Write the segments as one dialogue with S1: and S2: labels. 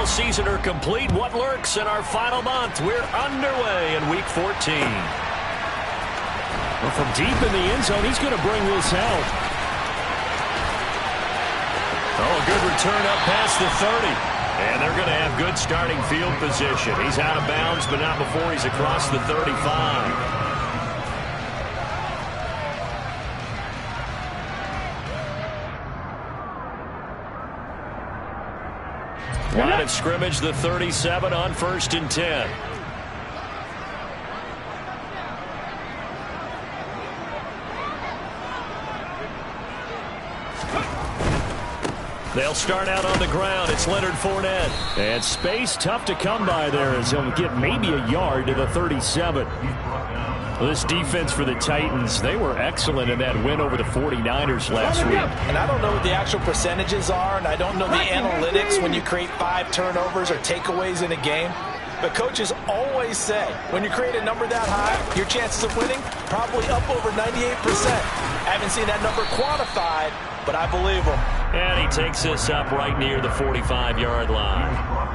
S1: NFL season are complete. What lurks in our final month? We're underway in Week 14. Well, from deep in the end zone, he's going to bring this out. Oh, a good return up past the 30. And they're going to have good starting field position. He's out of bounds, but not before he's across the 35. Line of scrimmage, the 37 on 1st and 10. They'll start out on the ground. It's Leonard Fournette. And space tough to come by there as he'll get maybe a yard to the 37. Well, this defense for the Titans, they were excellent in that win over the 49ers last week.
S2: And I don't know what the actual percentages are, and I don't know the analytics when you create 5 turnovers or takeaways in a game. But coaches always say, when you create a number that high, your chances of winning probably up over 98%. I haven't seen that number quantified, but I believe them.
S1: And he takes this up right near the 45-yard line.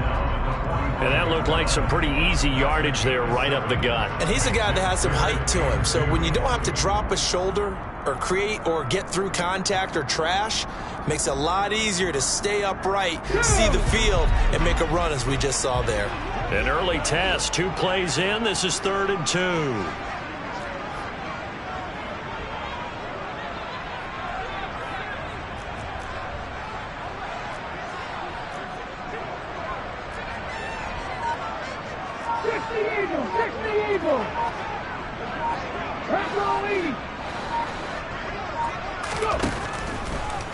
S1: And that looked like some pretty easy yardage there right up the gut.
S2: And he's a guy that has some height to him. So when you don't have to drop a shoulder or create or get through contact or trash, makes it a lot easier to stay upright, see the field, and make a run as we just saw there.
S1: An early test, 2 plays in. This is 3rd and 2.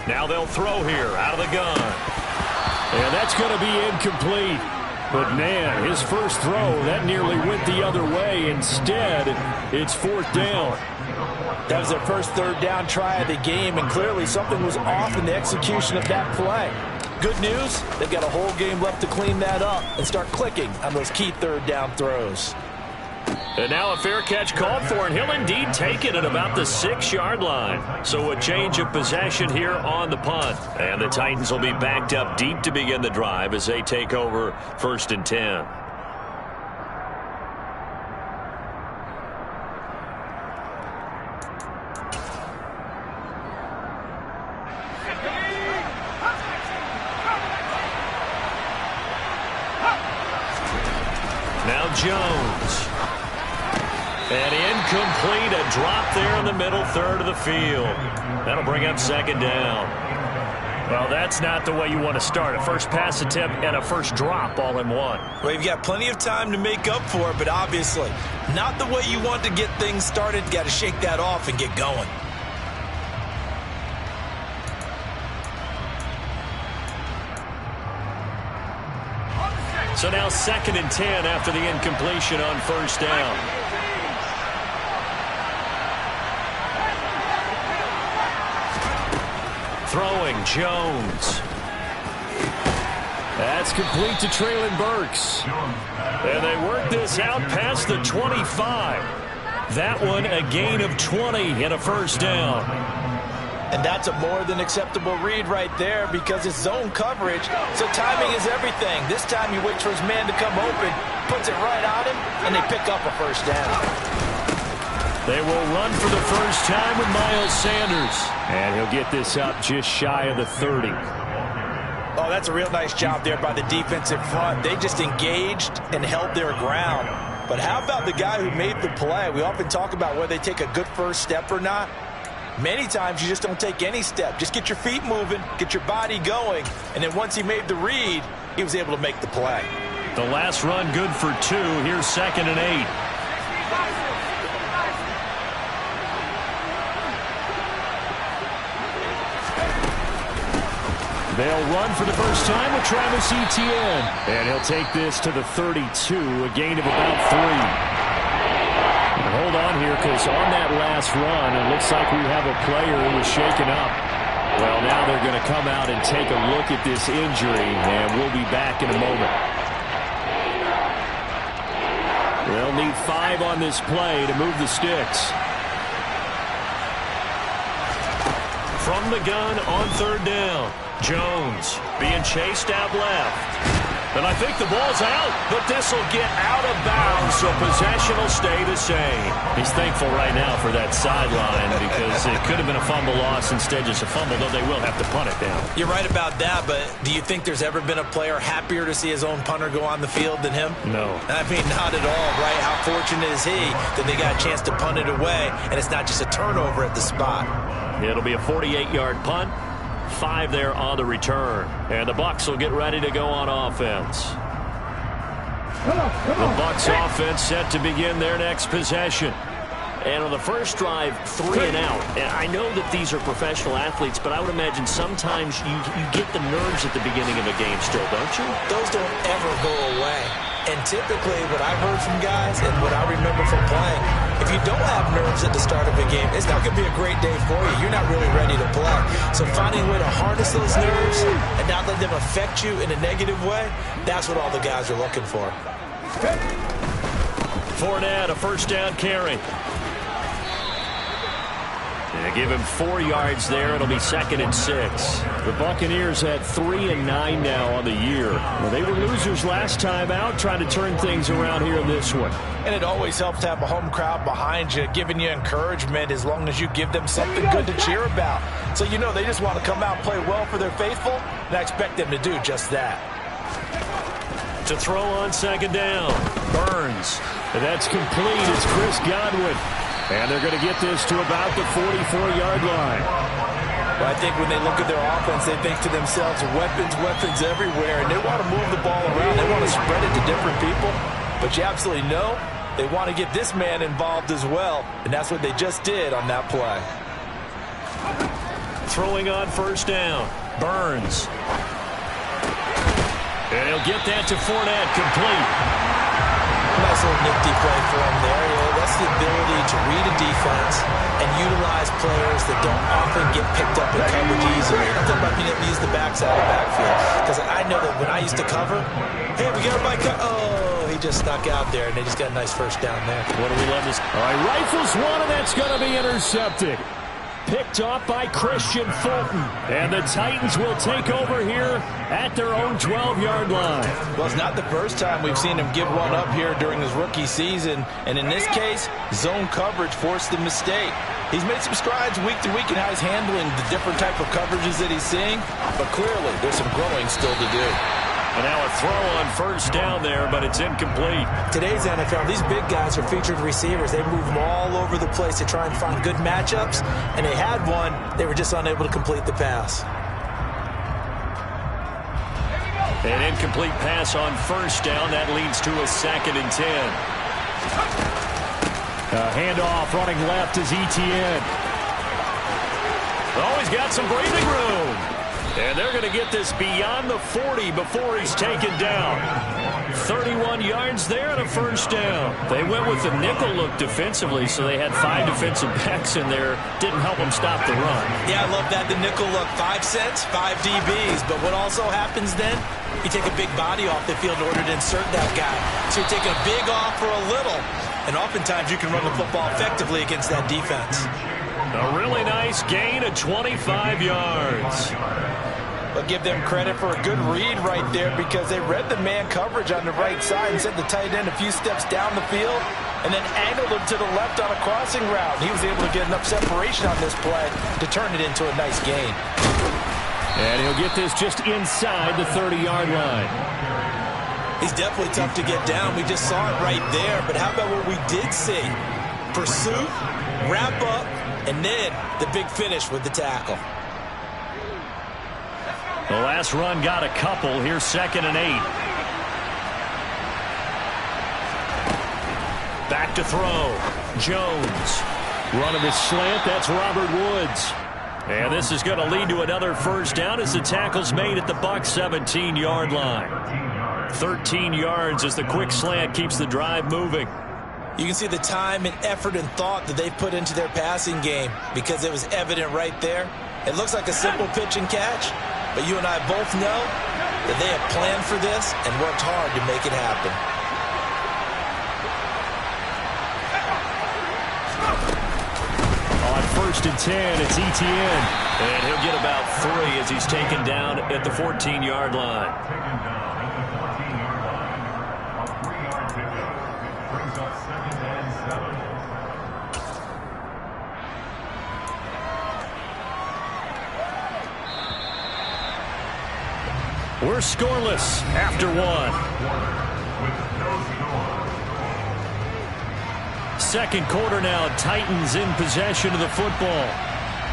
S1: Now they'll throw here out of the gun. And that's going to be incomplete. But, man, his first throw, that nearly went the other way. Instead, it's 4th down.
S2: That was their first 3rd down try of the game, and clearly something was off in the execution of that play. Good news, they've got a whole game left to clean that up and start clicking on those key 3rd down throws.
S1: And now a fair catch called for, and he'll indeed take it at about the 6-yard line. So a change of possession here on the punt. And the Titans will be backed up deep to begin the drive as they take over 1st and 10. Now Jones. And incomplete, a drop there in the middle 3rd of the field. That'll bring up 2nd down. Well, that's not the way you want to start. A first pass attempt and a first drop all in one.
S2: Well, you've got plenty of time to make up for it, but obviously not the way you want to get things started. Got to shake that off and get going.
S1: So now 2nd and 10 after the incompletion on 1st down. Throwing, Jones. That's complete to Traylon Burks. And they work this out past the 25. That one a gain of 20 and a 1st down.
S2: And that's a more than acceptable read right there because it's zone coverage, so timing is everything. This time he waits for his man to come open, puts it right on him, and they pick up a 1st down.
S1: They will run for the first time with Miles Sanders. And he'll get this up just shy of the 30.
S2: Oh, that's a real nice job there by the defensive front. They just engaged and held their ground. But how about the guy who made the play? We often talk about whether they take a good first step or not. Many times you just don't take any step. Just get your feet moving, get your body going, and then once he made the read, he was able to make the play.
S1: The last run good for 2. Here's 2nd and 8. They'll run for the first time with Travis Etienne. And he'll take this to the 32, a gain of about 3. Hold on here, because on that last run, it looks like we have a player who was shaken up. Well, now they're going to come out and take a look at this injury, and we'll be back in a moment. They'll need 5 on this play to move the sticks. From the gun on 3rd down, Jones being chased out left. And I think the ball's out, but this will get out of bounds, so possession will stay the same. He's thankful right now for that sideline because it could have been a fumble loss, instead just a fumble, though they will have to punt it down.
S2: You're right about that, but do you think there's ever been a player happier to see his own punter go on the field than him?
S1: No.
S2: I mean, not at all, right? How fortunate is he that they got a chance to punt it away, and it's not just a turnover at the spot.
S1: It'll be a 48-yard punt. 5 there on the return. And the Bucs will get ready to go on offense. The Bucs offense set to begin their next possession. And on the first drive, 3 and out. And I know that these are professional athletes, but I would imagine sometimes you get the nerves at the beginning of a game still, don't you?
S2: Those don't ever go away. And typically what I've heard from guys and what I remember from playing, if you don't have nerves at the start of a game, it's not going to be a great day for you. You're not really ready to play. So finding a way to harness those nerves and not let them affect you in a negative way, that's what all the guys are looking for.
S1: Fournette, a first down carry. And they give him 4 yards there. It'll be 2nd and 6. The Buccaneers had 3 and 9 now on the year. Well, they were losers last time out, trying to turn things around here in this one.
S2: And it always helps to have a home crowd behind you, giving you encouragement as long as you give them something good to cheer about. So you know they just want to come out and play well for their faithful, and I expect them to do just that.
S1: To throw on 2nd down, Burns. And that's complete. It's Chris Godwin. And they're going to get this to about the 44-yard line.
S2: Well, I think when they look at their offense, they think to themselves, weapons everywhere, and they want to move the ball around. They want to spread it to different people. But you absolutely know they want to get this man involved as well, and that's what they just did on that play.
S1: Throwing on 1st down, Burns. And he'll get that to Fournette, complete.
S2: Nice little nifty play for him there. That's the ability to read a defense and utilize players that don't often get picked up in coverage easily. I'm talking about being able to use the backside of the backfield. Because I know that when I used to cover, hey, we got everybody oh, he just snuck out there, and they just got a nice first down there.
S1: What do we love this? All right, rifles one, and that's going to be intercepted. Picked off by Christian Fulton. And the Titans will take over here at their own 12-yard line.
S2: Well, it's not the first time we've seen him give one up here during his rookie season. And in this case, zone coverage forced the mistake. He's made some strides week to week in how he's handling the different type of coverages that he's seeing. But clearly, there's some growing still to do.
S1: And now a throw on 1st down there, but it's incomplete.
S2: Today's NFL, these big guys are featured receivers. They move them all over the place to try and find good matchups. And they had one. They were just unable to complete the pass.
S1: An incomplete pass on 1st down. That leads to a 2nd and 10. A handoff running left is Etienne. Oh, he's got some breathing room. And they're going to get this beyond the 40 before he's taken down. 31 yards there and a 1st down. They went with the nickel look defensively, so they had 5 defensive backs in there. Didn't help them stop the run.
S2: Yeah, I love that, the nickel look. 5 cents, 5 DBs. But what also happens then, you take a big body off the field in order to insert that guy. So you're taking a big off for a little. And oftentimes you can run the football effectively against that defense.
S1: A really nice gain of 25 yards.
S2: But give them credit for a good read right there because they read the man coverage on the right side and sent the tight end a few steps down the field and then angled him to the left on a crossing route. He was able to get enough separation on this play to turn it into a nice gain.
S1: And he'll get this just inside the 30-yard line.
S2: He's definitely tough to get down. We just saw it right there. But how about what we did see? Pursuit, wrap up, and then the big finish with the tackle.
S1: The last run got a couple. Here's 2nd and 8. Back to throw. Jones. Running the slant. That's Robert Woods. And this is going to lead to another 1st down as the tackle's made at the Bucs 17-yard line. 13 yards as the quick slant keeps the drive moving.
S2: You can see the time and effort and thought that they put into their passing game because it was evident right there. It looks like a simple pitch and catch, but you and I both know that they have planned for this and worked hard to make it happen.
S1: On 1st and 10, it's Etienne. And he'll get about about 3 as he's taken down at the 14-yard line. We're scoreless after 1. Second quarter now, Titans in possession of the football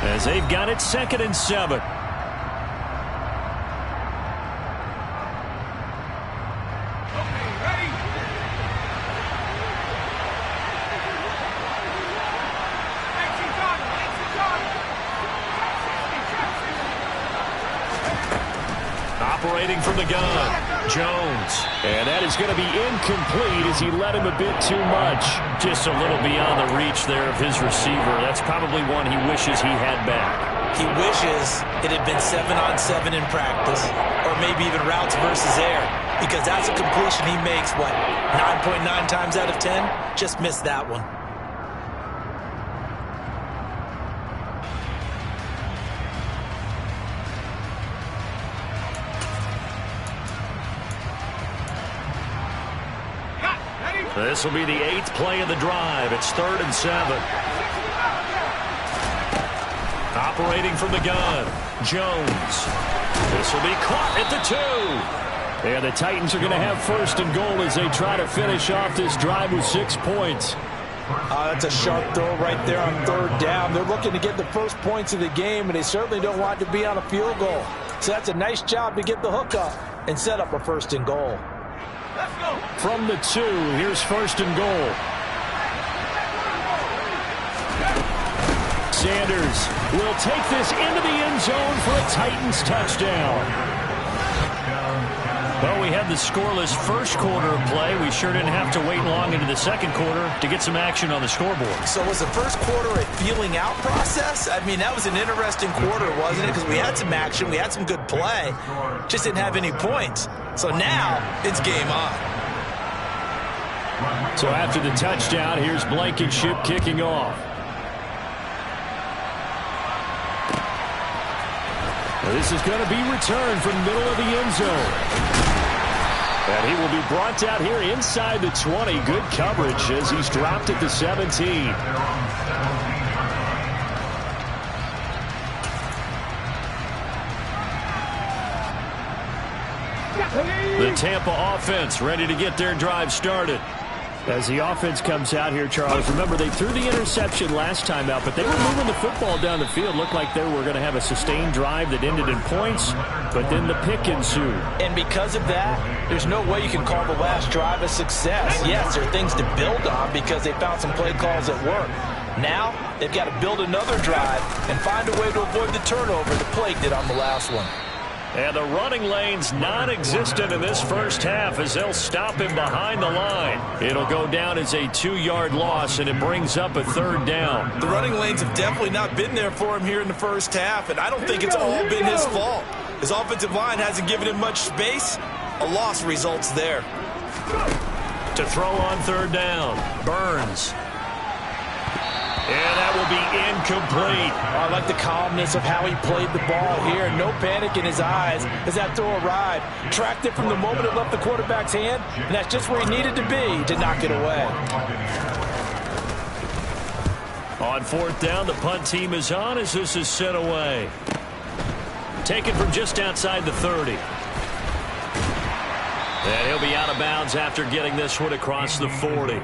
S1: as they've got it 2nd and 7. Operating from the gun, Jones. And that is going to be incomplete as he let him a bit too much. Just a little beyond the reach there of his receiver. That's probably one he wishes he had back.
S2: He wishes it had been 7-on-7 in practice, or maybe even routes versus air, because that's a completion he makes, what, 9.9 times out of 10? Just missed that one.
S1: This will be the 8th play of the drive. It's 3rd and 7. Operating from the gun, Jones. This will be caught at the 2. And the Titans are going to have 1st and goal as they try to finish off this drive with 6 points.
S2: That's a sharp throw right there on 3rd down. They're looking to get the first points of the game, and they certainly don't want to be on a field goal. So that's a nice job to get the hook up and set up a 1st and goal.
S1: From the 2, here's 1st and goal. Sanders will take this into the end zone for a Titans touchdown. Well, we had the scoreless first quarter of play. We sure didn't have to wait long into the second quarter to get some action on the scoreboard.
S2: So was the first quarter a feeling out process? I mean, that was an interesting quarter, wasn't it? Because we had some action, we had some good play, just didn't have any points. So now it's game on.
S1: So after the touchdown, here's Blankenship kicking off. Now this is going to be returned from the middle of the end zone. And he will be brought out here inside the 20. Good coverage as he's dropped at the 17. The Tampa offense ready to get their drive started. As the offense comes out here, Charles, remember they threw the interception last time out, but they were moving the football down the field. Looked like they were going to have a sustained drive that ended in points, but then the pick ensued.
S2: And because of that, there's no way you can call the last drive a success. Yes, there are things to build on because they found some play calls that work. Now, they've got to build another drive and find a way to avoid the turnover that plagued it on the last one.
S1: And the running lane's non-existent in this first half as they'll stop him behind the line. It'll go down as a 2-yard loss, and it brings up a 3rd down.
S2: The running lanes have definitely not been there for him here in the first half, and I don't think it's all been his fault. His offensive line hasn't given him much space. A loss results there.
S1: To throw on 3rd down, Burns. And that will be incomplete.
S2: I like the calmness of how he played the ball here. No panic in his eyes as that throw arrived. Tracked it from the moment it left the quarterback's hand, and that's just where he needed to be to knock it away.
S1: On 4th down, the punt team is on as this is sent away. Taken from just outside the 30. And he'll be out of bounds after getting this one across the 40.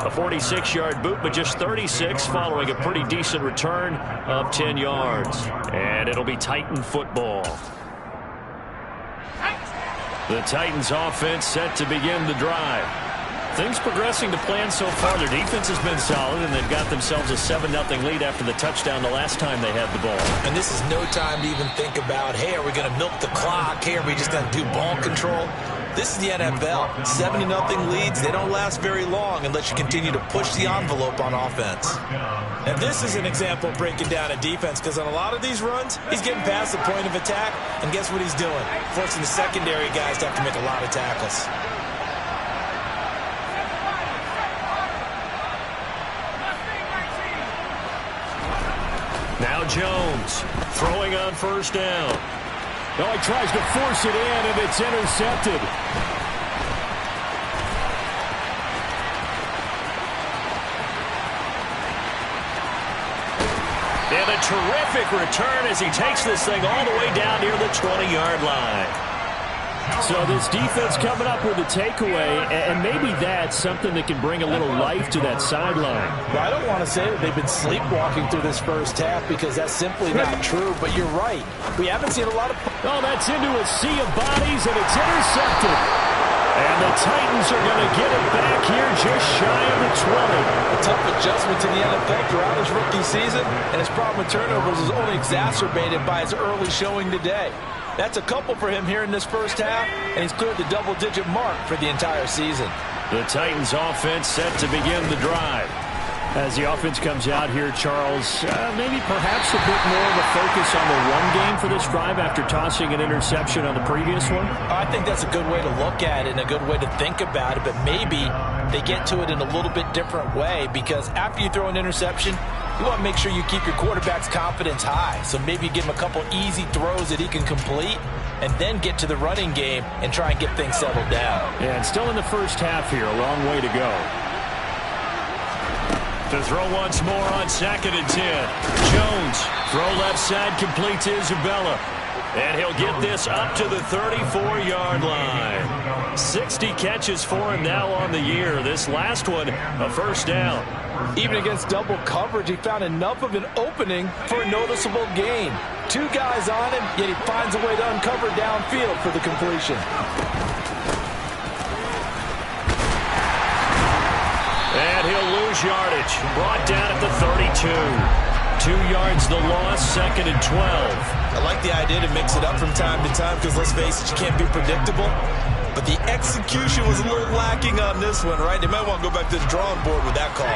S1: A 46-yard boot, but just 36 following a pretty decent return of 10 yards. And it'll be Titan football. The Titans offense set to begin the drive. Things progressing to plan so far. Their defense has been solid, and they've got themselves a 7-0 lead after the touchdown the last time they had the ball.
S2: And this is no time to even think about, hey, are we going to milk the clock? Hey, are we just going to do ball control? This is the NFL. 7-0 leads, they don't last very long unless you continue to push the envelope on offense. And this is an example of breaking down a defense, because on a lot of these runs, he's getting past the point of attack, and guess what he's doing? Forcing the secondary guys to have to make a lot of tackles.
S1: Now Jones throwing on first down. Oh, he tries to force it in, and it's intercepted. And a terrific return as he takes this thing all the way down near the 20-yard line. So this defense coming up with a takeaway, and maybe that's something that can bring a little life to that sideline.
S2: Well, I don't want to say that they've been sleepwalking through this first half because that's simply not true, but you're right. We haven't seen a lot of...
S1: Oh, that's into a sea of bodies, and it's intercepted. And the Titans are going to get it back here just shy of the 20.
S2: A tough adjustment to the NFL throughout his rookie season, and his problem with turnovers is only exacerbated by his early showing today. That's a couple for him here in this first half, and he's cleared the double-digit mark for the entire season. The Titans offense set to begin the drive. As the offense comes out here, Charles, maybe perhaps a bit more of a focus on the run game for this drive after tossing an interception on the previous one? I think that's a good way to look at it and a good way to think about it, but maybe they get to it in a little bit different way because after you throw an interception, you want to make sure you keep your quarterback's confidence high. So maybe you give him a couple easy throws that he can complete and then get to the running game and try and get things settled down.
S1: Yeah, and still in the first half here, a long way to go. To throw once more on 2nd and 10. Jones, throw left side, complete to Isabella. And he'll get this up to the 34-yard line. 60 catches for him now on the year. This last one, a first down. Even against double coverage, he found enough of an opening for a noticeable gain. 2 guys on him, yet he finds a way to uncover downfield for the completion. And he'll lose yardage. Brought down at the 32. 2 yards the loss, 2nd and 12.
S2: I like the idea to mix it up from time to time because, let's face it, you can't be predictable. But the execution was a little lacking on this one, right? They might want to go back to the drawing board with that call.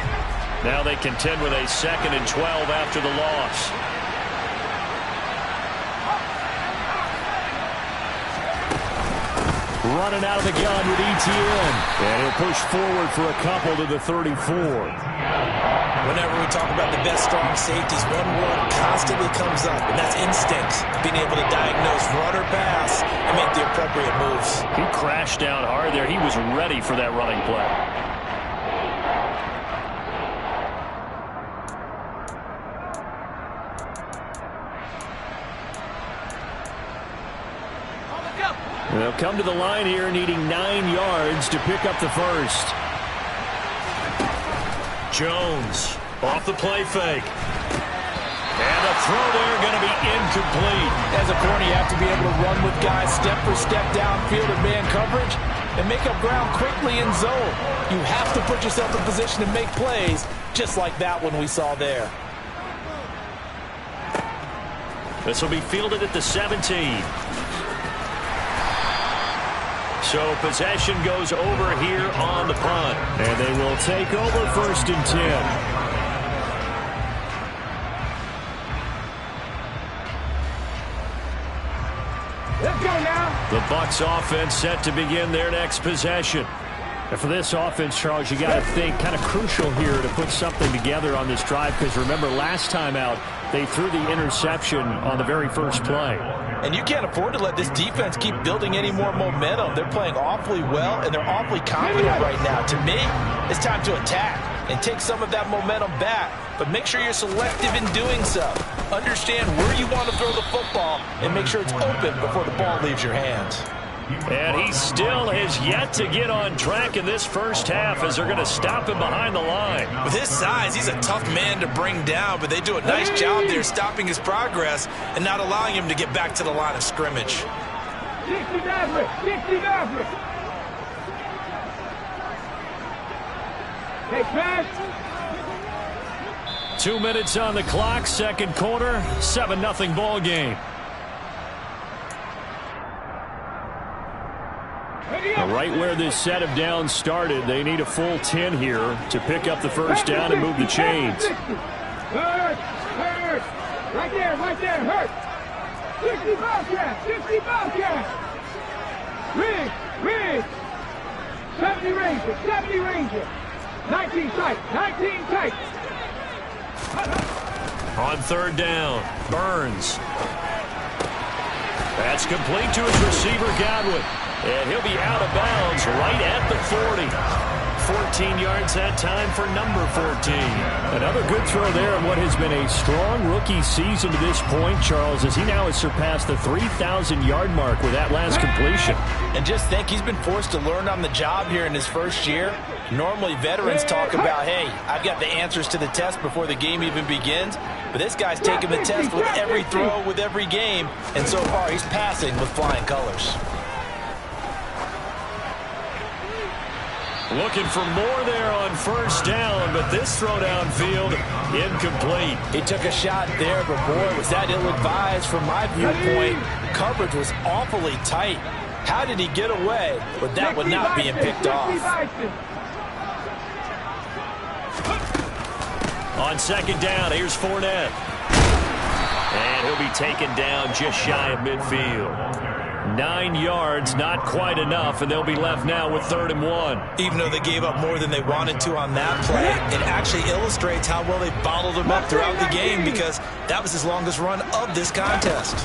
S1: Now they contend with a 2nd and 12 after the loss. Running out of the gun with ETN. And he'll push forward for a couple to the 34.
S2: Whenever we talk about the best strong safeties, one word constantly comes up, and that's instincts. Being able to diagnose run or pass and make the appropriate moves.
S1: He crashed down hard there. He was ready for that running play. They'll come to the line here needing 9 yards to pick up the first. Jones off the play fake. And the throw there going to be incomplete. As a corner, you have to be able to run with guys step for step downfield in man coverage and make up ground quickly in zone. You have to put yourself in position to make plays just like that one we saw there. This will be fielded at the 17. So possession goes over here on the punt. And they will take over 1st and 10.
S3: Let's go now.
S1: The Bucs offense set to begin their next possession. And for this offense, Charles, you got to think kind of crucial here to put something together on this drive because remember last time out they threw the interception on the very first play. And you can't afford to let this defense keep building any more momentum. They're playing awfully well, and they're awfully confident right now. To me, it's time to attack and take some of that momentum back, but make sure you're selective in doing so. Understand where you want to throw the football and make sure it's open before the ball leaves your hands. And he still has yet to get on track in this first half as they're going to stop him behind the line. With his size, he's a tough man to bring down, but they do a nice job there stopping his progress and not allowing him to get back to the line of scrimmage.
S3: 60 Maverick, 60 Maverick. Hey, pass.
S1: 2 minutes on the clock, second quarter, 7-0 ball game. Right where this set of downs started, they need a full 10 here to pick up the first down and move the chains.
S3: Hurt, hurt. Right there, hurt. 60 Bobcat, 60 Bobcat. Rig. 70 Ranger. 19 tight, 19 tight.
S1: On third down, Burns. That's complete to his receiver, Godwin. And he'll be out of bounds right at the 40. 14 yards that time for number 14. Another good throw there in what has been a strong rookie season to this point, Charles, as he now has surpassed the 3,000-yard mark with that last completion.
S2: And just think, he's been forced to learn on the job here in his first year. Normally, veterans talk about, hey, I've got the answers to the test before the game even begins. But this guy's taking the test with every throw, with every game. And so far, he's passing with flying colors.
S1: Looking for more there on first down, but this throw downfield, incomplete.
S2: He took a shot there, but boy, was that ill-advised from my viewpoint. Coverage was awfully tight. How did he get away with that one not being picked off?
S1: On second down, here's Fournette. And he'll be taken down just shy of midfield. 9 yards, not quite enough, and they'll be left now with 3rd and 1.
S2: Even though they gave up more than they wanted to on that play, it actually illustrates how well they bottled him up throughout the game, because that was his longest run of this contest.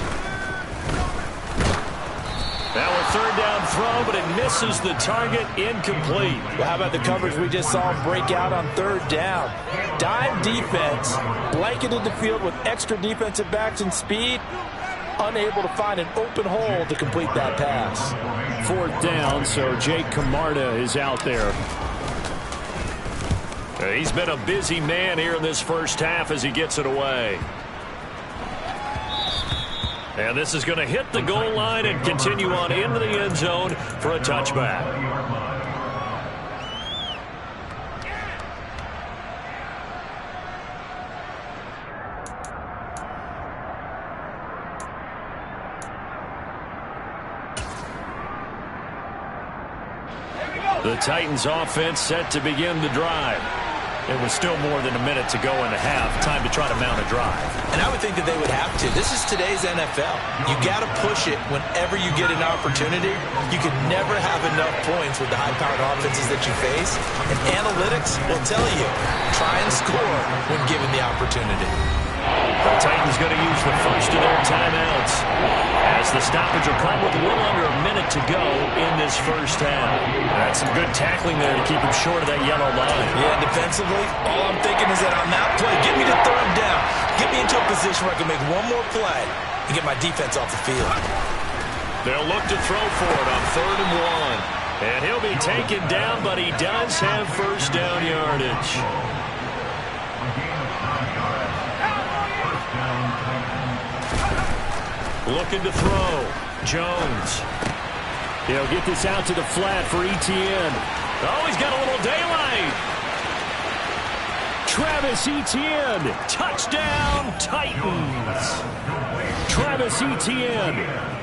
S1: Now a 3rd down throw, but it misses the target, incomplete.
S2: Well, how about the coverage we just saw him break out on 3rd down? Dime defense, blanketed the field with extra defensive backs and speed, unable to find an open hole to complete that pass.
S1: 4th down, so Jake Camarda is out there. He's been a busy man here in this first half as he gets it away. And this is going to hit the goal line and continue on into the end zone for a touchback. The Titans offense set to begin the drive. It was still more than a minute to go in the half. Time to try to mount a drive.
S2: And I would think that they would have to. This is today's NFL. You got to push it whenever you get an opportunity. You can never have enough points with the high-powered offenses that you face. And analytics will tell you, try and score when given the opportunity.
S1: The Titans going to use the first of their timeouts, as the stoppage will come with a little under a minute to go in this first half. That's some good tackling there to keep him short of that yellow line.
S2: Yeah, defensively, all I'm thinking is that on that play, get me to 3rd down. Get me into a position where I can make one more play and get my defense off the field.
S1: They'll look to throw for it on 3rd and 1. And he'll be taken down, but he does have first down yardage. Looking to throw. Jones. He'll get this out to the flat for Etienne. Oh, he's got a little daylight. Travis Etienne. Touchdown, Titans. Travis Etienne.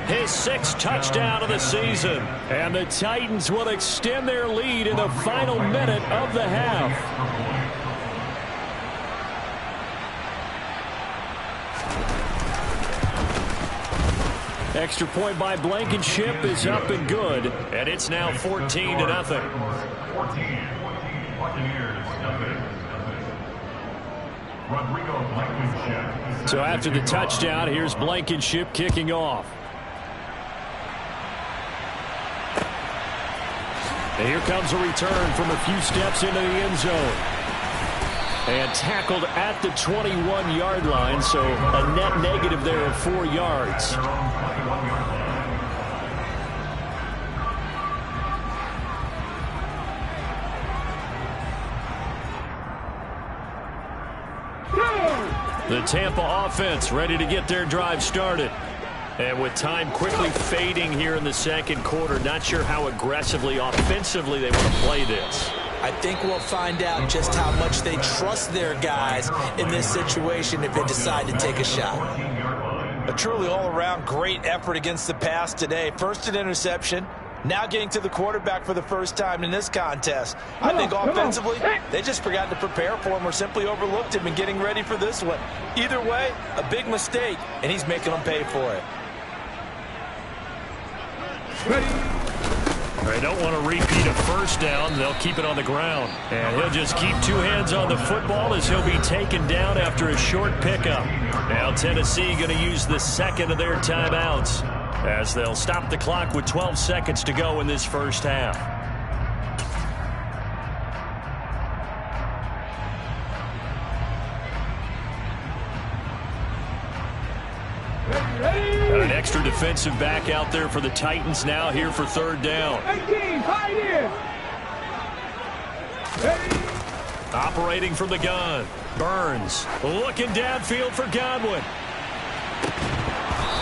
S1: His 6th touchdown of the season. And the Titans will extend their lead in the final minute of the half. Extra point by Blankenship is up and good, and it's now 14-0. So after the touchdown, here's Blankenship kicking off. And here comes a return from a few steps into the end zone. And tackled at the 21-yard line, so a net negative there of 4 yards. The Tampa offense ready to get their drive started. And with time quickly fading here in the second quarter, not sure how aggressively, offensively they want to play this.
S2: I think we'll find out just how much they trust their guys in this situation if they decide to take a shot. A truly all-around great effort against the pass today. First an interception, now getting to the quarterback for the first time in this contest. I think offensively, they just forgot to prepare for him or simply overlooked him in getting ready for this one. Either way, a big mistake, and he's making them pay for it.
S1: They don't want to repeat a first down. They'll keep it on the ground. And he'll just keep two hands on the football as he'll be taken down after a short pickup. Now Tennessee going to use the second of their timeouts as they'll stop the clock with 12 seconds to go in this first half. An extra defensive back out there for the Titans now here for third down.
S3: 18, hide in.
S1: Operating from the gun. Burns looking downfield for Godwin.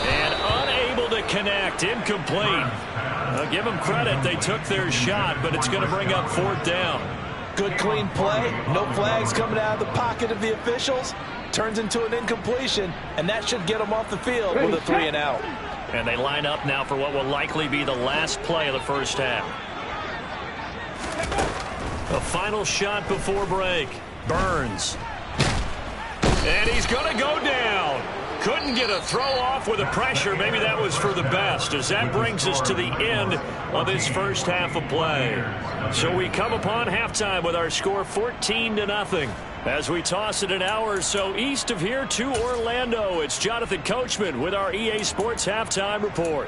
S1: And unable to connect. Incomplete. I'll give them credit. They took their shot, but it's going to bring up fourth down.
S2: Good, clean play. No flags coming out of the pocket of the officials. Turns into an incompletion, and that should get them off the field with a 3-and-out.
S1: And they line up now for what will likely be the last play of the first half. A final shot before break. Burns. And he's going to go down. Couldn't get a throw off with the pressure. Maybe that was for the best, as that brings us to the end of this first half of play. So we come upon halftime with our score 14-0. As we toss it an hour or so east of here to Orlando, it's Jonathan Coachman with our EA Sports Halftime Report.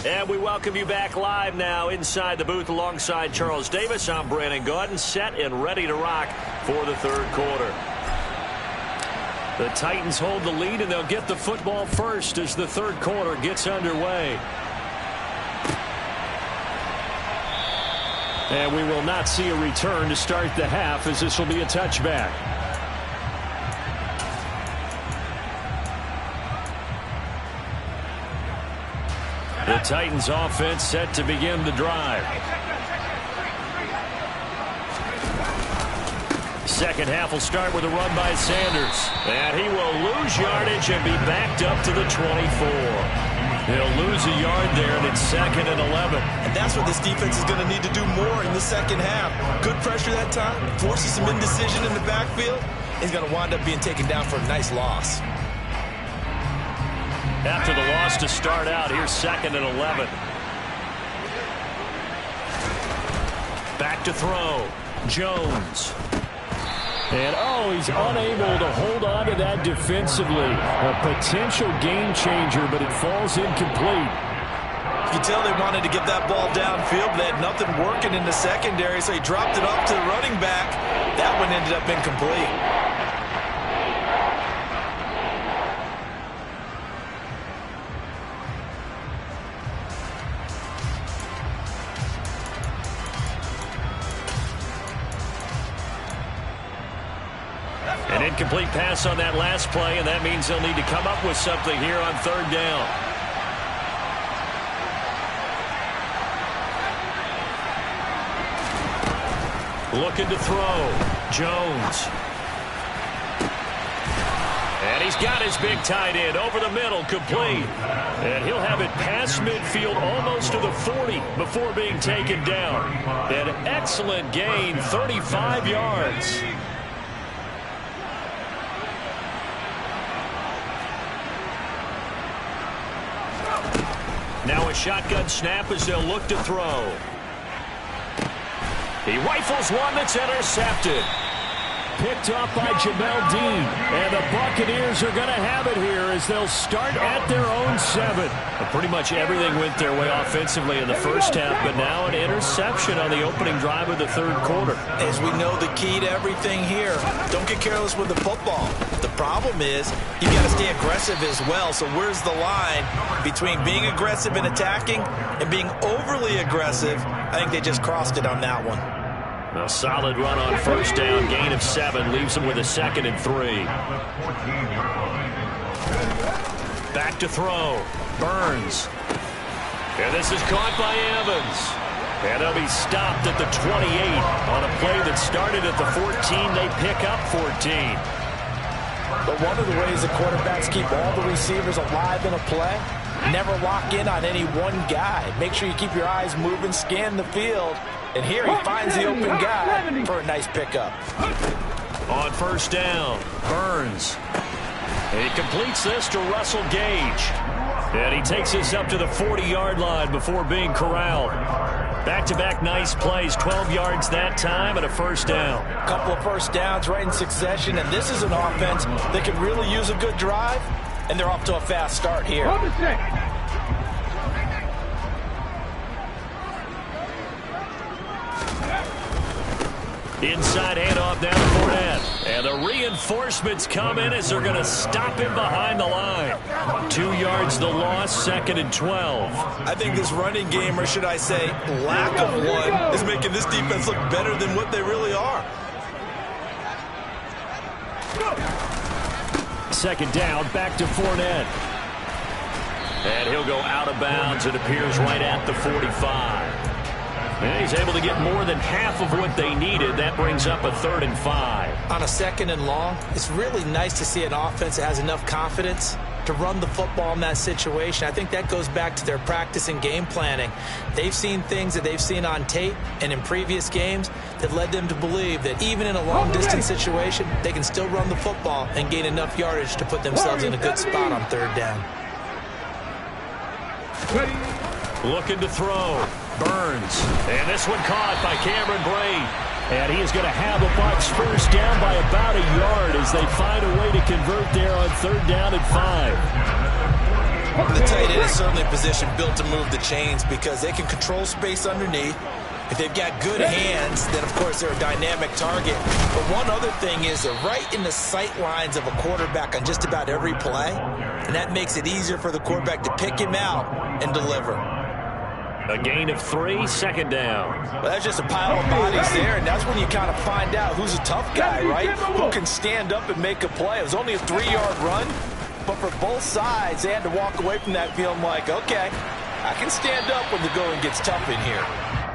S1: And we welcome you back live now inside the booth alongside Charles Davis. I'm Brandon Gaudin, set and ready to rock for the third quarter. The Titans hold the lead, and they'll get the football first as the third quarter gets underway. And we will not see a return to start the half, as this will be a touchback. The Titans offense set to begin the drive. Second half will start with a run by Sanders. And he will lose yardage and be backed up to the 24. He'll lose a yard there, and it's 2nd and 11.
S2: And that's what this defense is going to need to do more in the second half. Good pressure that time, forces some indecision in the backfield. He's going to wind up being taken down for a nice loss.
S1: After the loss to start out, here's 2nd and 11. Back to throw. Jones. And, he's unable to hold on to that defensively. A potential game changer, but it falls incomplete.
S2: You can tell they wanted to get that ball downfield, but they had nothing working in the secondary, so he dropped it off to the running back. That one ended up incomplete.
S1: An incomplete pass on that last play, and that means they'll need to come up with something here on third down. Looking to throw. Jones. And he's got his big tight end over the middle, complete. And he'll have it past midfield almost to the 40 before being taken down. An excellent gain, 35 yards. Now a shotgun snap as they'll look to throw. He rifles one that's intercepted. Picked off by Jamel Dean. And the Buccaneers are going to have it here as they'll start at their own 7. Pretty much everything went their way offensively in the first half, but now an interception on the opening drive of the third quarter.
S2: As we know, the key to everything here, don't get careless with the football. The problem is you got to stay aggressive as well. So where's the line between being aggressive and attacking and being overly aggressive? I think they just crossed it on that one.
S1: A solid run on first down, gain of 7, leaves them with a 2nd and 3. Back to throw. Burns. And this is caught by Evans. And they'll be stopped at the 28 on a play that started at the 14. They pick up 14.
S2: But one of the ways the quarterbacks keep all the receivers alive in a play, never lock in on any one guy. Make sure you keep your eyes moving, scan the field. And here he finds the open guy for a nice pickup.
S1: On first down, Burns. And he completes this to Russell Gage. And he takes this up to the 40-yard line before being corralled. Back-to-back nice plays, 12 yards that time and a first down.
S2: A couple of first downs right in succession, and this is an offense that can really use a good drive, and they're off to a fast start here.
S1: Inside handoff down to Fournette. And the reinforcements come in as they're going to stop him behind the line. 2 yards the loss, 2nd and 12.
S2: I think this running game, or should I say lack of one, is making this defense look better than what they really are.
S1: 2nd down, back to Fournette. And he'll go out of bounds. It appears right at the 45. And he's able to get more than half of what they needed. That brings up a 3rd and 5.
S2: On a 2nd and long, it's really nice to see an offense that has enough confidence to run the football in that situation. I think that goes back to their practice and game planning. They've seen things that they've seen on tape and in previous games that led them to believe that even in a long-distance situation, they can still run the football and gain enough yardage to put themselves in a good spot on 3rd down.
S1: Looking to throw. Burns. And this one caught by Cameron Brate. And he is going to have the Bucs first down by about a yard as they find a way to convert there on 3rd down and 5.
S2: The tight end is certainly a position built to move the chains because they can control space underneath. If they've got good hands, then of course they're a dynamic target. But one other thing is they're right in the sight lines of a quarterback on just about every play. And that makes it easier for the quarterback to pick him out and deliver.
S1: A gain of 3, 2nd down.
S2: Well, that's just a pile of bodies there, and that's when you kind of find out who's a tough guy, right? Who can stand up and make a play. It was only a 3-yard run, but for both sides, they had to walk away from that feeling like, okay, I can stand up when the going gets tough in here.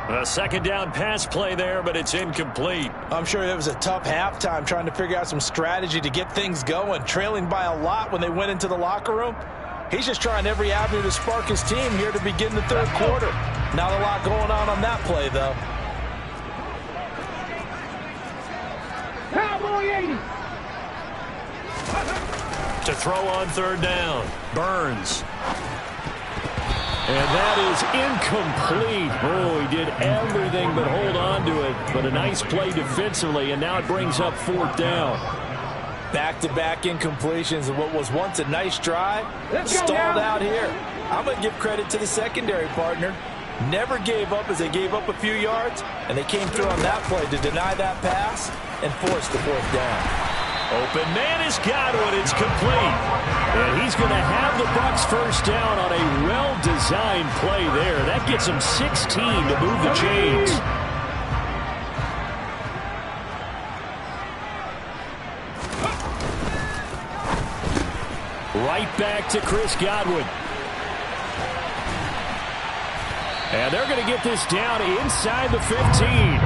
S1: A 2nd down pass play there, but it's incomplete.
S2: I'm sure it was a tough halftime trying to figure out some strategy to get things going, trailing by a lot when they went into the locker room. He's just trying every avenue to spark his team here to begin the 3rd quarter. Not a lot going on that play, though.
S3: Cowboy 80.
S1: To throw on 3rd down. Burns. And that is incomplete. Oh, he did everything but hold on to it. But a nice play defensively, and now it brings up 4th down.
S2: Back-to-back incompletions of what was once a nice drive, stalled out here. I'm going to give credit to the secondary partner. Never gave up as they gave up a few yards, and they came through on that play to deny that pass and force the 4th down.
S1: Open man is Godwin. It's complete. And he's going to have the Bucs first down on a well-designed play there. That gets him 16 to move the chains. Right back to Chris Godwin. And they're going to get this down inside the 15.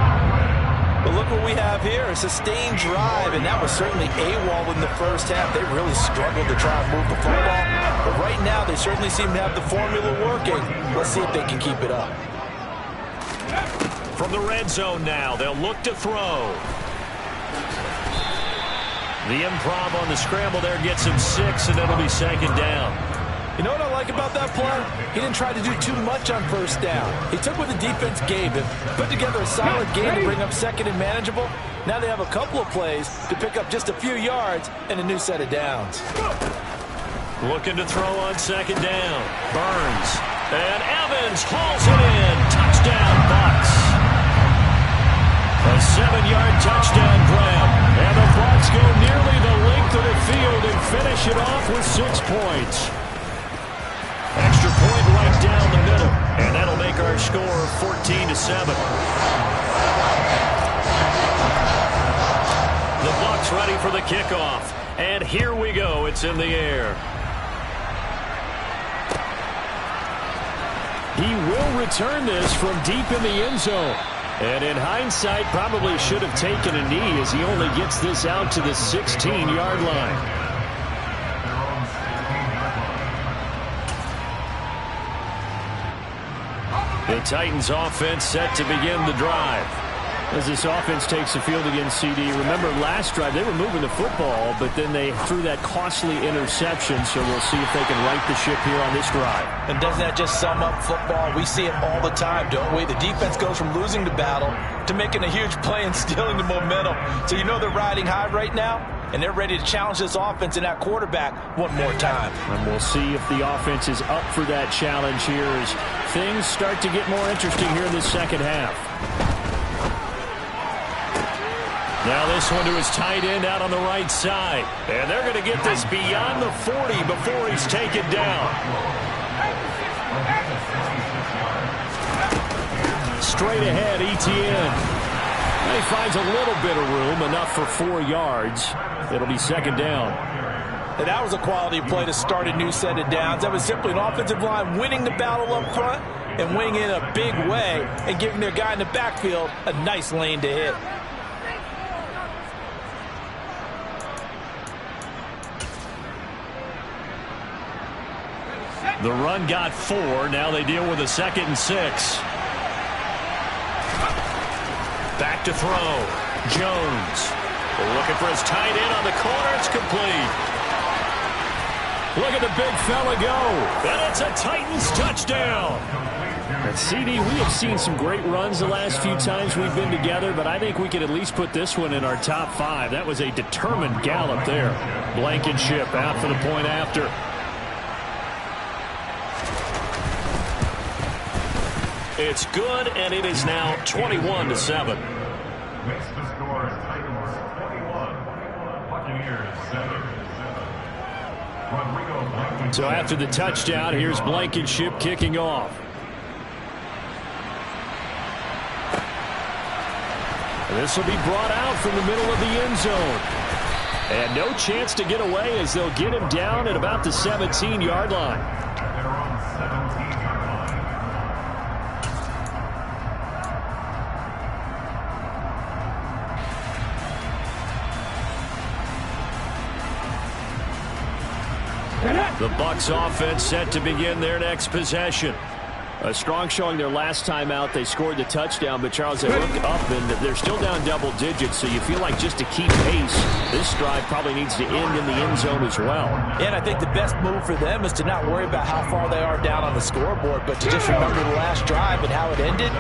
S2: But look what we have here, a sustained drive, and that was certainly AWOL in the first half. They really struggled to try and move the football. But right now, they certainly seem to have the formula working. Let's see if they can keep it up.
S1: From the red zone now, they'll look to throw. The improv on the scramble there gets him 6, and it'll be 2nd down.
S2: You know what I like about that play? He didn't try to do too much on first down. He took what the defense gave him, put together a solid game to bring up 2nd and manageable. Now they have a couple of plays to pick up just a few yards and a new set of downs.
S1: Looking to throw on 2nd down. Burns. And Evans hauls it in. Touchdown, Bucs. A 7-yard touchdown grab. And the Bucs go nearly the length of the field and finish it off with 6 points. Extra point right down the middle. And that'll make our score 14-7. The Bucs ready for the kickoff. And here we go. It's in the air. He will return this from deep in the end zone. And in hindsight, probably should have taken a knee as he only gets this out to the 16-yard line. The Titans offense set to begin the drive. As this offense takes the field against CD, remember last drive they were moving the football, but then they threw that costly interception, so we'll see if they can right the ship here on this drive.
S2: And doesn't that just sum up football? We see it all the time, don't we? The defense goes from losing the battle to making a huge play and stealing the momentum. So you know they're riding high right now, and they're ready to challenge this offense and that quarterback one more time.
S1: And we'll see if the offense is up for that challenge here as things start to get more interesting here in the second half. Now this one to his tight end out on the right side. And they're going to get this beyond the 40 before he's taken down. Straight ahead, Etienne. He finds a little bit of room, enough for 4 yards. It'll be second down.
S2: And that was a quality play to start a new set of downs. That was simply an offensive line winning the battle up front and winning in a big way and giving their guy in the backfield a nice lane to hit.
S1: The run got 4. Now they deal with a 2nd and 6. Back to throw. Jones. Looking for his tight end on the corner. It's complete. Look at the big fella go. And it's a Titans touchdown. At CD, we have seen some great runs the last few times we've been together, but I think we could at least put this one in our top 5. That was a determined gallop there. Blankenship out for the point after. It's good, and it is now 21-7.
S4: Makes the score Titans 21, Buccaneers 7.
S1: So after the touchdown, here's Blankenship kicking off. This will be brought out from the middle of the end zone. And no chance to get away as they'll get him down at about the 17-yard line.
S4: They're on 17-yard line.
S1: The Bucs offense set to begin their next possession. A strong showing their last time out. They scored the touchdown, but Charles, they look up and they're still down double digits, so you feel like just to keep pace, this drive probably needs to end in the end zone as well.
S2: And I think the best move for them is to not worry about how far they are down on the scoreboard, but to just remember the last drive and how it ended.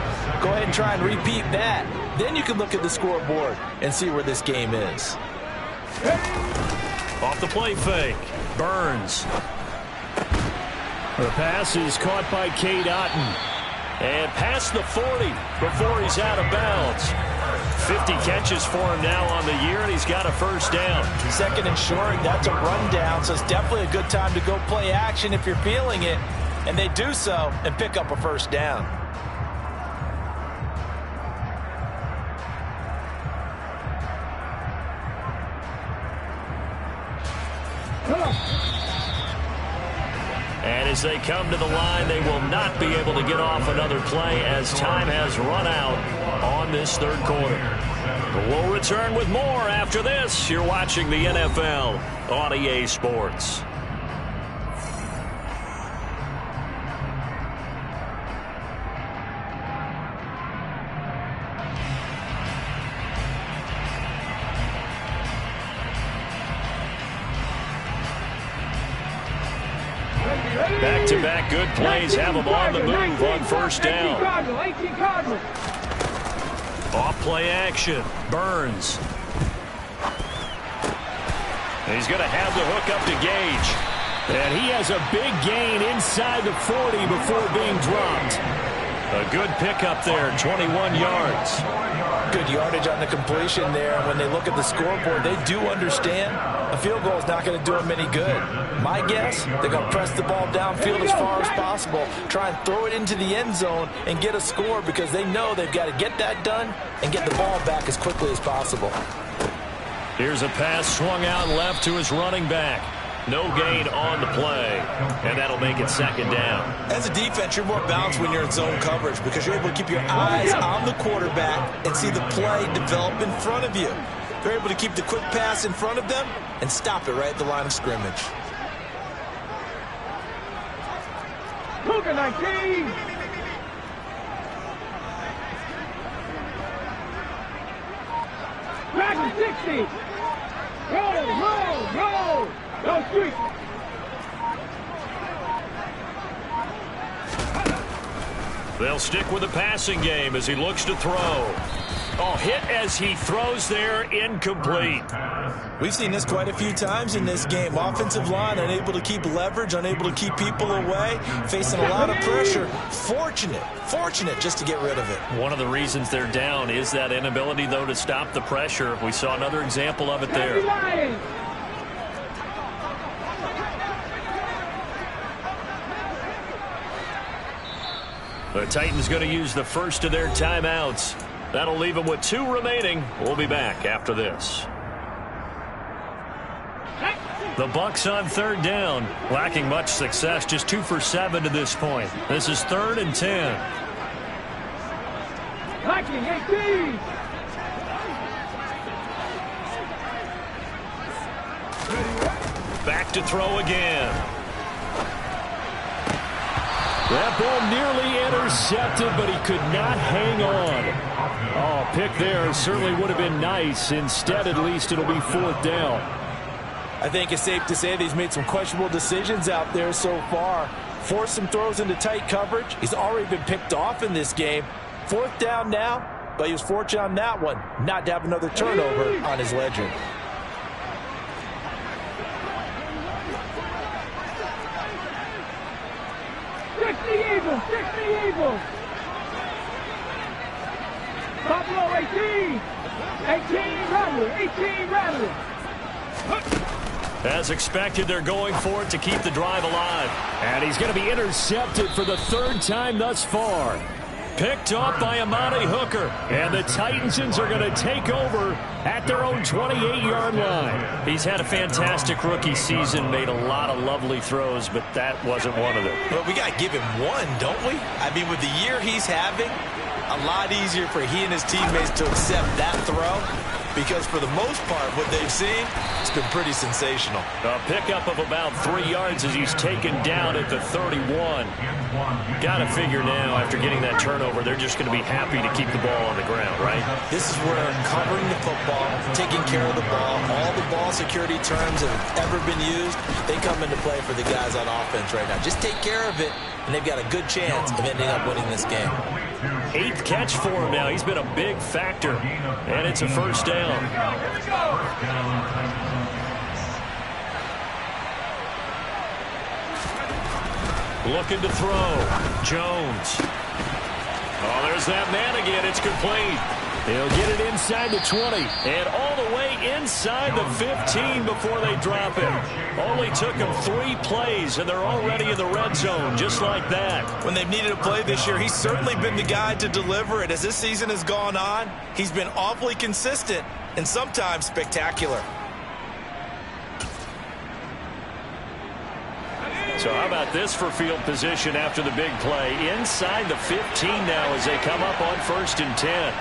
S2: Go ahead and try and repeat that. Then you can look at the scoreboard and see where this game is.
S1: Off the play fake. Burns. The pass is caught by Cade Otton. And past the 40 before he's out of bounds. 50 catches for him now on the year, and he's got a first down.
S2: 2nd and short, that's a rundown, so it's definitely a good time to go play action if you're feeling it. And they do so and pick up a first down.
S1: And as they come to the line, they will not be able to get off another play as time has run out on this 3rd quarter. But we'll return with more after this. You're watching the NFL on EA Sports. Back-to-back good plays have them on the move on first down. Off play action. Burns. He's going to have the hook up to Gage. And he has a big gain inside the 40 before being dropped. A good pickup there, 21 yards.
S2: Good yardage on the completion there. When they look at the scoreboard, they do understand a field goal is not going to do them any good. My guess, they're going to press the ball downfield as far as possible, try and throw it into the end zone and get a score because they know they've got to get that done and get the ball back as quickly as possible.
S1: Here's a pass swung out left to his running back. No gain on the play, and that'll make it second down.
S2: As a defense, you're more balanced when you're in zone coverage because you're able to keep your eyes on the quarterback and see the play develop in front of you. You're able to keep the quick pass in front of them and stop it right at the line of scrimmage.
S3: Cougar 19. Dragon 60. Roll. No street.
S1: They'll stick with the passing game as he looks to throw. Oh, hit as he throws there, incomplete.
S2: We've seen this quite a few times in this game. Offensive line unable to keep leverage, unable to keep people away, facing a lot of pressure. Fortunate just to get rid of it.
S1: One of the reasons they're down is that inability, though, to stop the pressure. We saw another example of it there. The Titans going to use the first of their timeouts. That'll leave them with 2 remaining. We'll be back after this. The Bucs on third down, lacking much success, just 2 for 7 to this point. This is 3rd and 10.
S3: Viking 18.
S1: Back to throw again. That ball nearly intercepted, but he could not hang on. Oh, pick there certainly would have been nice. Instead, at least, it'll be 4th down.
S2: I think it's safe to say that he's made some questionable decisions out there so far. Forced some throws into tight coverage. He's already been picked off in this game. 4th down now, but he was fortunate on that one not to have another turnover on his ledger.
S3: Eagles. Buffalo 18. 18 Rattler.
S1: As expected, they're going for it to keep the drive alive. And he's going to be intercepted for the 3rd time thus far. Picked off by Amani Hooker. And the Titansons are going to take over at their own 28-yard line. He's had a fantastic rookie season, made a lot of lovely throws, but that wasn't one of them.
S2: But we got to give him one, don't we? I mean, with the year he's having, a lot easier for he and his teammates to accept that throw. Because for the most part, what they've seen, it's been pretty sensational.
S1: A pickup of about 3 yards as he's taken down at the 31. Got to figure now, after getting that turnover, they're just going to be happy to keep the ball on the ground, right?
S2: This is where covering the football, taking care of the ball, all the ball security terms that have ever been used, they come into play for the guys on offense right now. Just take care of it, and they've got a good chance of ending up winning this game.
S1: 8th catch for him now. He's been a big factor. And it's a 1st down. Looking to throw. Jones. Oh, there's that man again. It's complete. He'll get it inside the 20 and all the way inside the 15 before they drop it. Only took them 3 plays, and they're already in the red zone just like that.
S2: When they've needed a play this year, he's certainly been the guy to deliver it. As this season has gone on, he's been awfully consistent and sometimes spectacular.
S1: So how about this for field position after the big play? Inside the 15 now as they come up on 1st and 10.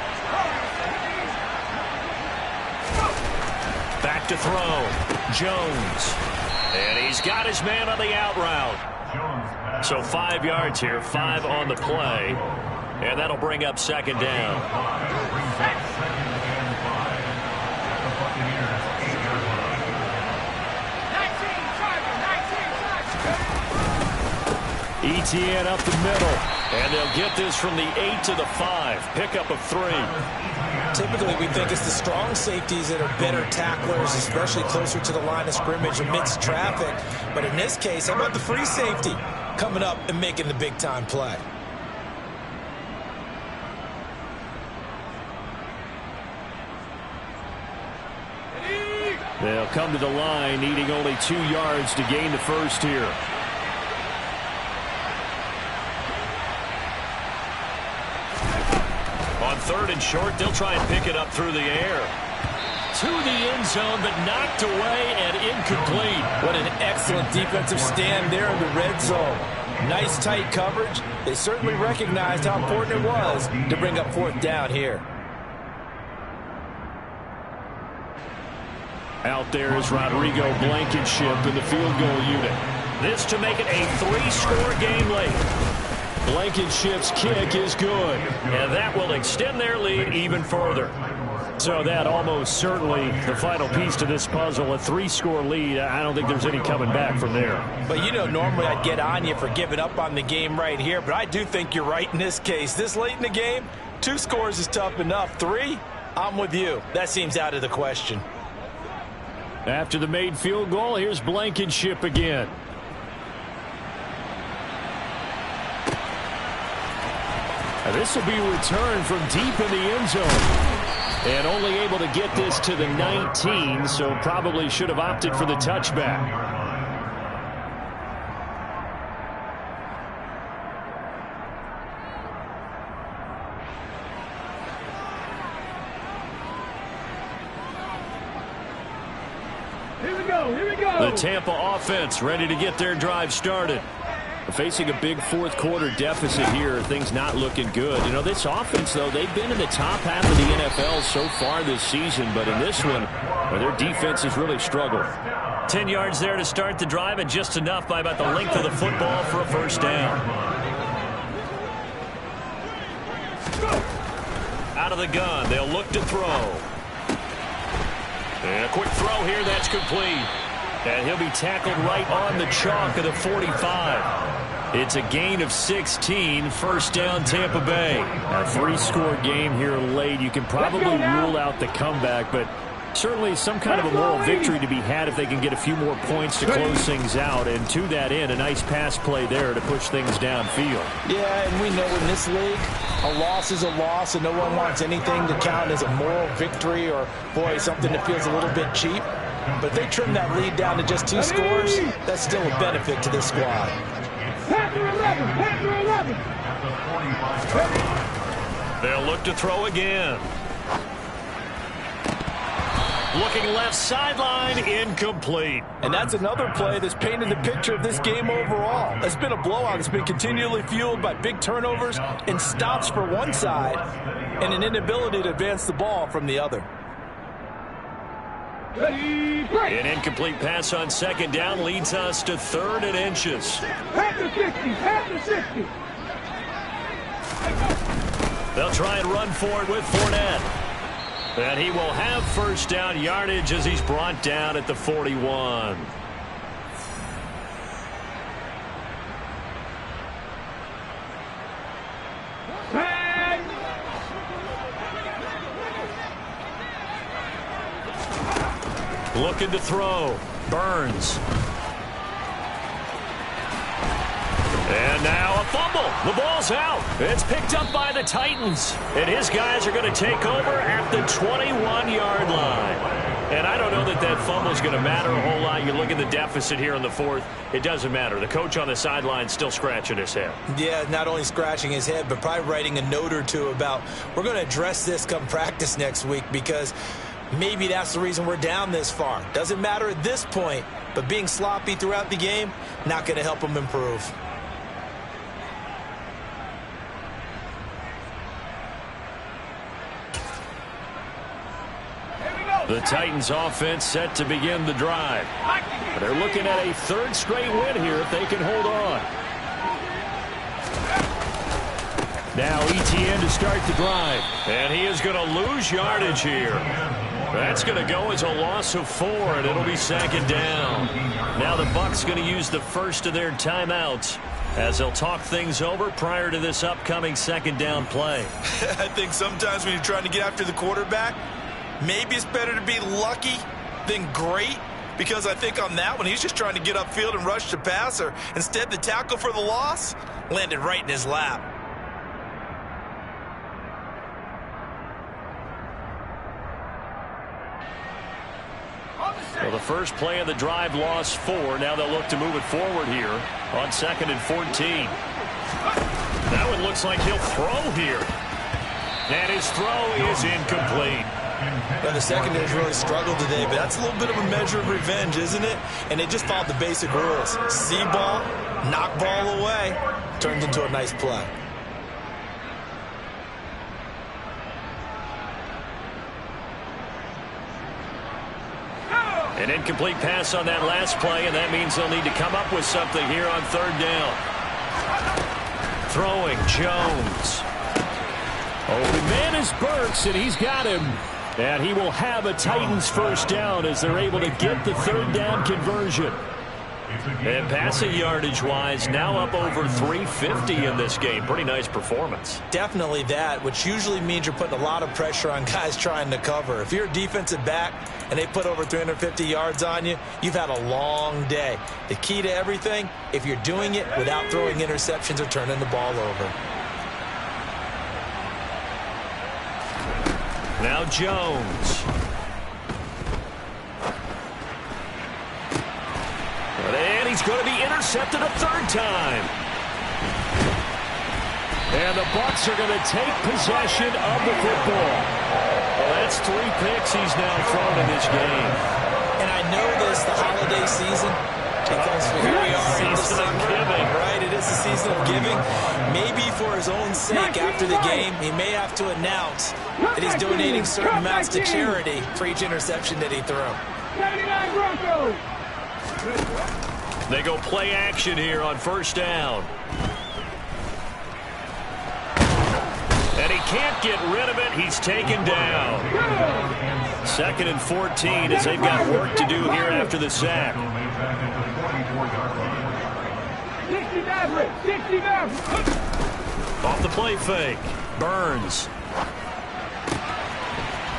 S1: Back to throw. Jones. And he's got his man on the out route. So 5 yards here, 5 on the play. And that'll bring up 2nd down. ETN up the middle. And they'll get this from the 8 to the 5. Pickup of 3.
S2: Typically, we think it's the strong safeties that are better tacklers, especially closer to the line of scrimmage amidst traffic. But in this case, how about the free safety coming up and making the big-time play?
S1: They'll come to the line, needing only 2 yards to gain the first here. On 3rd and short, they'll try and pick it up through the air. to the end zone, but knocked away and incomplete.
S2: What an excellent defensive stand there in the red zone. Nice tight coverage. They certainly recognized how important it was to bring up fourth down here.
S1: Out there is Rodrigo Blankenship in the field goal unit. This to make it a 3-score game late. Blankenship's kick is good, and that will extend their lead even further. So that almost certainly the final piece to this puzzle, a 3-score lead. I don't think there's any coming back from there.
S2: But you know, normally I'd get on you for giving up on the game right here, but I do think you're right in this case. This late in the game, 2 scores is tough enough. 3, I'm with you. That seems out of the question.
S1: After the made field goal, here's Blankenship again. And this will be returned from deep in the end zone. And only able to get this to the 19, so probably should have opted for the touchback.
S3: Here we go.
S1: The Tampa offense ready to get their drive started. Facing a big fourth quarter deficit here, things not looking good. You know, this offense, though, they've been in the top half of the NFL so far this season, but in this one, their defense has really struggled. 10 yards there to start the drive, and just enough by about the length of the football for a first down. Out of the gun, they'll look to throw. And a quick throw here, that's complete. And he'll be tackled right on the chalk of the 45. It's a gain of 16, first down Tampa Bay. A 3-score game here late. You can probably rule out the comeback, but certainly some kind of a moral victory to be had if they can get a few more points to close things out. And to that end, a nice pass play there to push things downfield.
S2: Yeah, and we know in this league, a loss is a loss, and no one wants anything to count as a moral victory or, boy, something that feels a little bit cheap. But if they trim that lead down to just 2 scores, that's still a benefit to this squad.
S3: Panther 11.
S1: They'll look to throw again. Looking left sideline, incomplete.
S2: And that's another play that's painted the picture of this game overall. It's been a blowout. It's been continually fueled by big turnovers and stops for one side and an inability to advance the ball from the other.
S1: An incomplete pass on second down leads us to 3rd and inches.
S3: Panther 60.
S1: They'll try and run for it with Fournette. And he will have first down yardage as he's brought down at the 41. Looking to throw. Burns. And now a fumble. The ball's out. It's picked up by the Titans. And his guys are going to take over at the 21-yard line. And I don't know that that fumble is going to matter a whole lot. You look at the deficit here in the 4th. It doesn't matter. The coach on the sideline still scratching his head. Yeah, not only scratching his head, but probably writing a note or two about, we're going to address this come practice next week, because maybe that's the reason we're down this far. Doesn't matter at this point, but being sloppy throughout the game, not going to help them improve. The Titans offense set to begin the drive. But they're looking at a 3rd straight win here if they can hold on. Now Etienne to start the drive. And he is going to lose yardage here. That's going to go as a loss of 4, and it'll be 2nd down. Now the Bucs going to use the first of their timeouts as they'll talk things over prior to this upcoming 2nd down play.
S2: I think sometimes when you're trying to get after the quarterback, maybe it's better to be lucky than great, because I think on that one, he's just trying to get upfield and rush the passer. Instead, the tackle for the loss landed right in his lap.
S1: Well, the first play of the drive lost 4. Now they'll look to move it forward here on 2nd and 14. That one looks like he'll throw here. And his throw is incomplete.
S2: Well, the secondary's really struggled today, but that's a little bit of a measure of revenge, isn't it? And they just followed the basic rules. See ball, knock ball away, turns into a nice play.
S1: An incomplete pass on that last play, and that means they'll need to come up with something here on third down. Throwing, Jones. Open man is Burks, and he's got him. And he will have a Titans first down as they're able to get the third down conversion. And passing yardage-wise, now up over 350 in this game. Pretty nice performance.
S2: Definitely that, which usually means you're putting a lot of pressure on guys trying to cover. If you're a defensive back and they put over 350 yards on you, you've had a long day. The key to everything, if you're doing it without throwing interceptions or turning the ball over.
S1: Now Jones. And he's going to be intercepted a third time. And the Bucs are going to take possession of the football. Well, that's 3 picks he's now thrown in this game.
S2: And I know this, the holiday season, because here we are in December, right? It is the season of giving. Maybe for his own sake, after the game, he may have to announce that he's donating certain amounts to charity for each interception that he threw.
S3: 79 Broncos.
S1: They go play action here on first down. And he can't get rid of it. He's taken down. 2nd and 14 as they've got work to do here after the sack.
S3: 69.
S1: Off the play fake. Burns.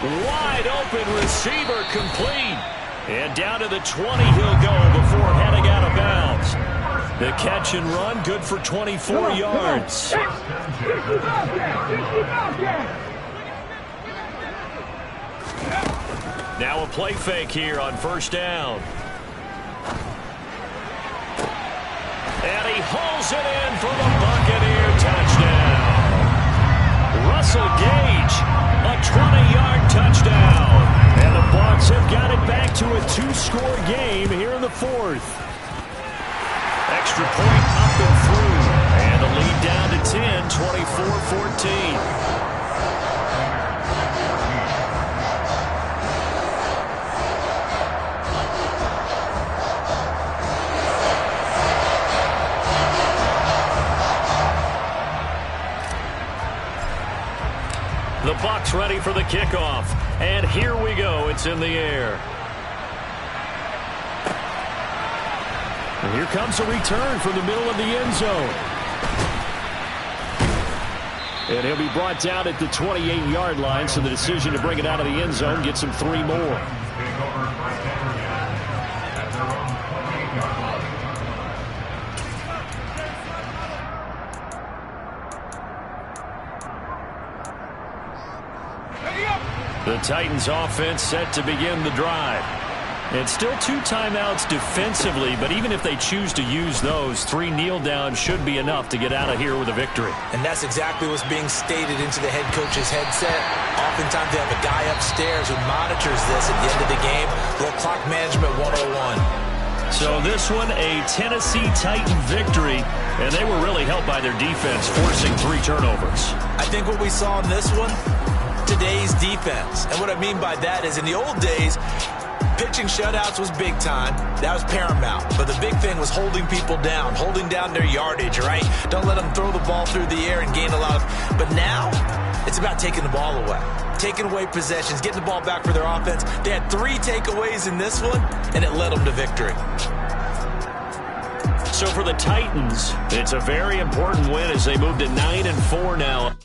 S1: Wide open receiver complete. And down to the 20 he'll go before heading out of bounds. The catch and run good for 24 yards. Now a play fake here on first down. And he hauls it in for the Buccaneer touchdown. Russell Gage, a 20-yard touchdown. And the Bucs have got it back to a 2-score game here in the 4th. Extra point up and through. And the lead down to 10, 24-14. The Bucs ready for the kickoff. And here we go. It's in the air. And here comes a return from the middle of the end zone. And he'll be brought down at the 28-yard line, so the decision to bring it out of the end zone gets him 3 more. The Titans offense set to begin the drive. It's still 2 timeouts defensively, but even if they choose to use those, 3 kneel downs should be enough to get out of here with a victory.
S2: And that's exactly what's being stated into the head coach's headset. Oftentimes they have a guy upstairs who monitors this at the end of the game. A little clock management 101.
S1: So this one, a Tennessee Titan victory, and they were really helped by their defense, forcing 3 turnovers.
S2: I think what we saw in this one, today's defense. And what I mean by that is in the old days, pitching shutouts was big time. That was paramount. But the big thing was holding people down, holding down their yardage, right? Don't let them throw the ball through the air and gain a lot of... But now, it's about taking the ball away. Taking away possessions, getting the ball back for their offense. They had 3 takeaways in this one, and it led them to victory.
S1: So for the Titans, it's a very important win as they move to 9-4 now.